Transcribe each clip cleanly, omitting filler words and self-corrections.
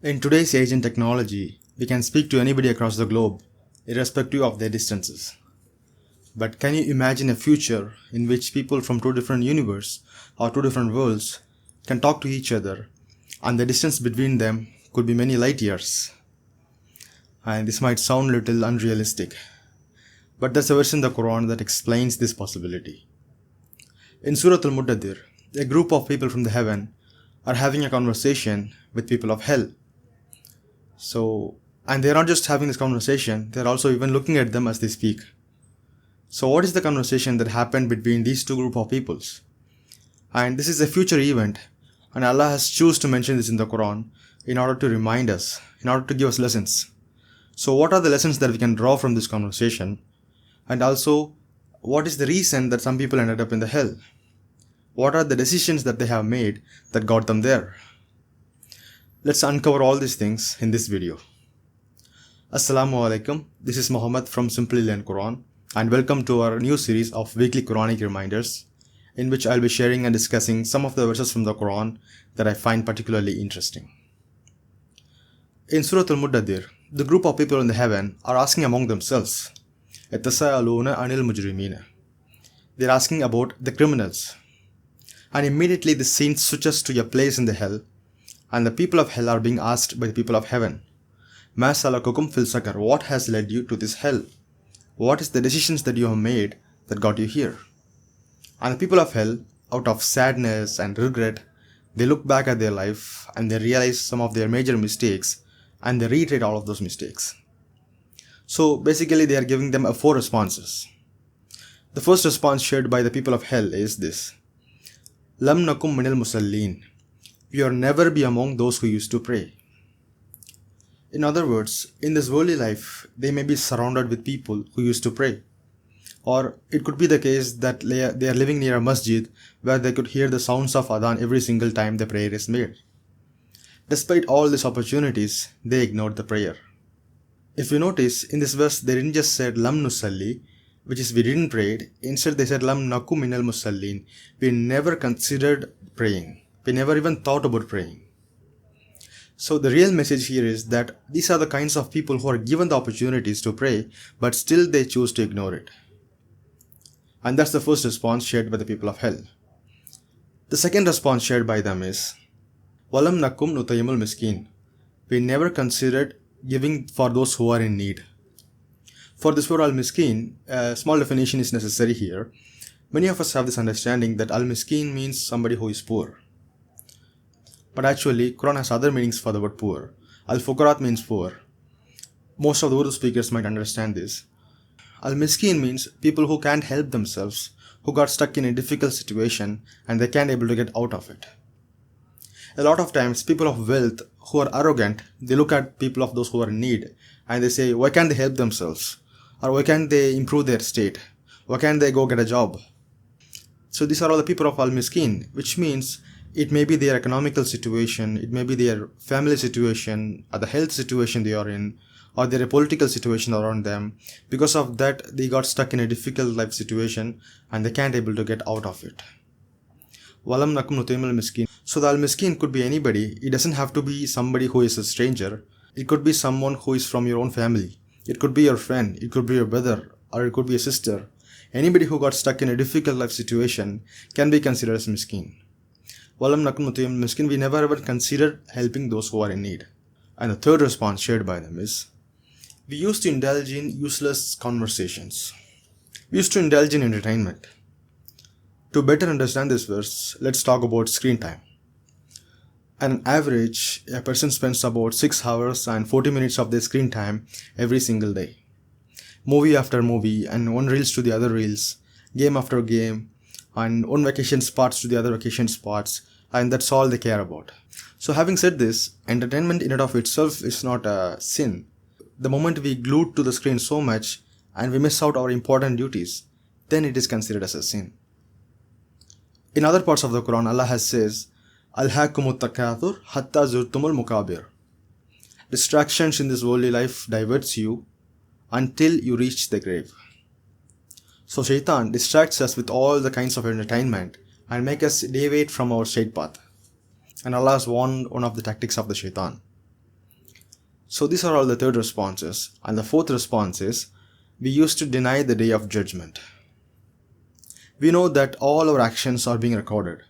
In today's age in technology, we can speak to anybody across the globe, irrespective of their distances. But can you imagine a future in which people from two different universes or two different worlds can talk to each other and the distance between them could be many light years? And this might sound a little unrealistic, but there's a verse in the Quran that explains this possibility. In Surah Al-Mudathir, a group of people from the heaven are having a conversation with people of hell. And they're not just having this conversation, they're also even looking at them as they speak. So what is the conversation that happened between these two group of peoples? And this is a future event, and Allah has chosen to mention this in the Quran in order to remind us, in order to give us lessons. So what are the lessons that we can draw from this conversation? And also, what is the reason that some people ended up in the hell? What are the decisions that they have made that got them there? Let's uncover all these things in this video. Assalamu Alaikum, this is Muhammad from Simply Learn Quran, and welcome to our new series of weekly Quranic Reminders, in which I'll be sharing and discussing some of the verses from the Quran that I find particularly interesting. In Surah Al-Mudathir, the group of people in the heaven are asking among themselves, يَتَسَاءَلُونَ عَنِ الْمُجْرِمِينَ. They're asking about the criminals. And immediately the scene switches to a place in the hell, and the people of hell are being asked by the people of heaven, مَا سَلَكُكُمْ فِي السَّقَرِ. What has led you to this hell? What is the decisions that you have made that got you here? And the people of hell, out of sadness and regret, they look back at their life and they realize some of their major mistakes and they reiterate all of those mistakes. So basically they are giving them 4 responses. The first response shared by the people of hell is this: Lam nakum minal musallin. We will never be among those who used to pray. In other words, in this worldly life, they may be surrounded with people who used to pray. Or it could be the case that they are living near a masjid where they could hear the sounds of adhan every single time the prayer is made. Despite all these opportunities, they ignored the prayer. If you notice, in this verse, they didn't just say Lam nusalli, which is we didn't pray. Instead, they said Lam naku minal musallin. We never considered praying. We never even thought about praying. So the real message here is that these are the kinds of people who are given the opportunities to pray, but still they choose to ignore it. And that's the first response shared by the people of hell. The second response shared by them is Walam nakum nutayimul miskin. We never considered giving for those who are in need. For this word al-miskin, a small definition is necessary here. Many of us have this understanding that al-miskin means somebody who is poor. But actually, Quran has other meanings for the word poor. Al-fuqarat means poor. Most of the Urdu speakers might understand this. Al-miskin means people who can't help themselves, who got stuck in a difficult situation and they can't able to get out of it. A lot of times, people of wealth who are arrogant, they look at people of those who are in need and they say, why can't they help themselves? Or why can't they improve their state? Why can't they go get a job? So these are all the people of al-miskin, which means it may be their economical situation, it may be their family situation, or the health situation they are in, or their political situation around them. Because of that, they got stuck in a difficult life situation and they can't able to get out of it. Walam nakum nutayimul miskin. So the al-miskin could be anybody. It doesn't have to be somebody who is a stranger. It could be someone who is from your own family. It could be your friend, it could be your brother, or it could be a sister. Anybody who got stuck in a difficult life situation can be considered as miskin. Walam nakum nutayimul miskin. We never ever considered helping those who are in need. And the third response shared by them is, we used to indulge in useless conversations. We used to indulge in entertainment. To better understand this verse, let's talk about screen time. On average, a person spends about 6 hours and 40 minutes of their screen time every single day. Movie after movie, and one reels to the other reels, game after game, and one vacation spots to the other vacation spots, and that's all they care about. So having said this, entertainment in and of itself is not a sin. The moment we glued to the screen so much and we miss out our important duties, then it is considered as a sin. In other parts of the Quran, Allah has says, Alhaakumut takathur hatta zurtumul mukabir. Distractions in this worldly life diverts you until you reach the grave. So Shaitan distracts us with all the kinds of entertainment and make us deviate from our straight path. And Allah has warned one of the tactics of the Shaitan. So these are all the third responses. And the fourth response is, we used to deny the day of judgment. We know that all our actions are being recorded.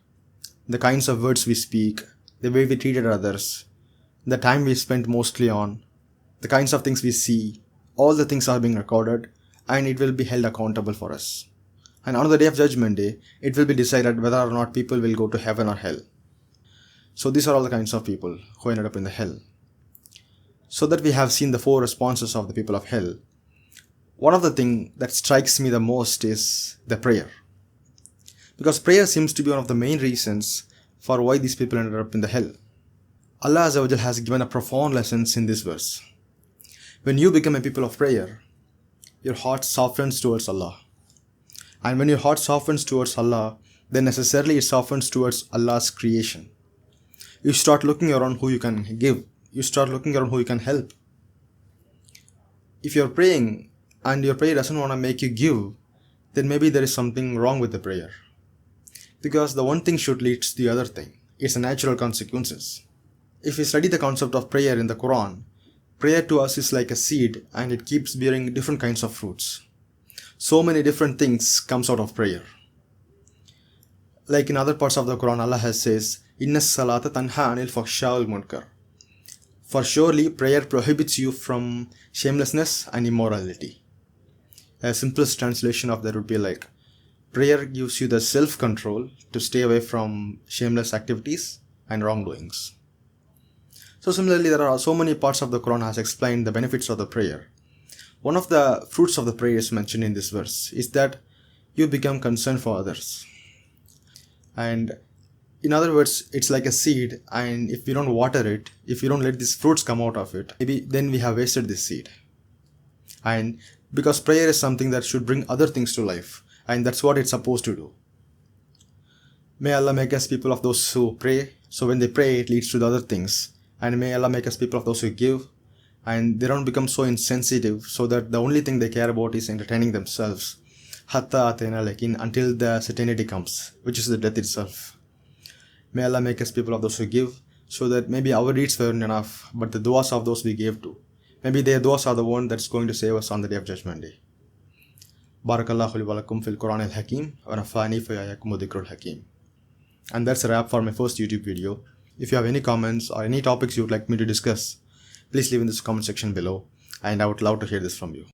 The kinds of words we speak, the way we treated others, the time we spent mostly on, the kinds of things we see, all the things are being recorded and it will be held accountable for us. And on the day of judgment day, it will be decided whether or not people will go to heaven or hell. So these are all the kinds of people who ended up in the hell. So that we have seen the four responses of the people of hell. One of the things that strikes me the most is the prayer. Because prayer seems to be one of the main reasons for why these people ended up in the hell. Allah Azza wa Jal has given a profound lessons in this verse. When you become a people of prayer, your heart softens towards Allah. And when your heart softens towards Allah, then necessarily it softens towards Allah's creation. You start looking around who you can give. You start looking around who you can help. If you're praying and your prayer doesn't want to make you give, then maybe there is something wrong with the prayer. Because the one thing should lead to the other thing. It's a natural consequences. If we study the concept of prayer in the Quran, prayer to us is like a seed and it keeps bearing different kinds of fruits. So many different things comes out of prayer. Like in other parts of the Quran, Allah has says, Inna salata tanha anil fakhsha wal munkar. For surely prayer prohibits you from shamelessness and immorality. A simplest translation of that would be like, prayer gives you the self-control to stay away from shameless activities and wrongdoings. So similarly, there are so many parts of the Quran has explained the benefits of the prayer. One of the fruits of the prayer is mentioned in this verse is that you become concerned for others. And in other words, it's like a seed, and if we don't water it, if we don't let these fruits come out of it, maybe then we have wasted this seed. And because prayer is something that should bring other things to life, and that's what it's supposed to do. May Allah make us people of those who pray, so when they pray it leads to the other things. And may Allah make us people of those who give, and they don't become so insensitive so that the only thing they care about is entertaining themselves. Hatta atena lakin, until the certainty comes, which is the death itself. May Allah make us people of those who give, so that maybe our deeds weren't enough, but the du'as of those we gave to, maybe their du'as are the one that's going to save us on the day of judgment day. Barakallahu li wa lakum fil Quranic Hakim wa nafani fa yakum wa dhikrul Hakim. And that's a wrap for my first YouTube video. If you have any comments or any topics you would like me to discuss, please leave in this comment section below, and I would love to hear this from you.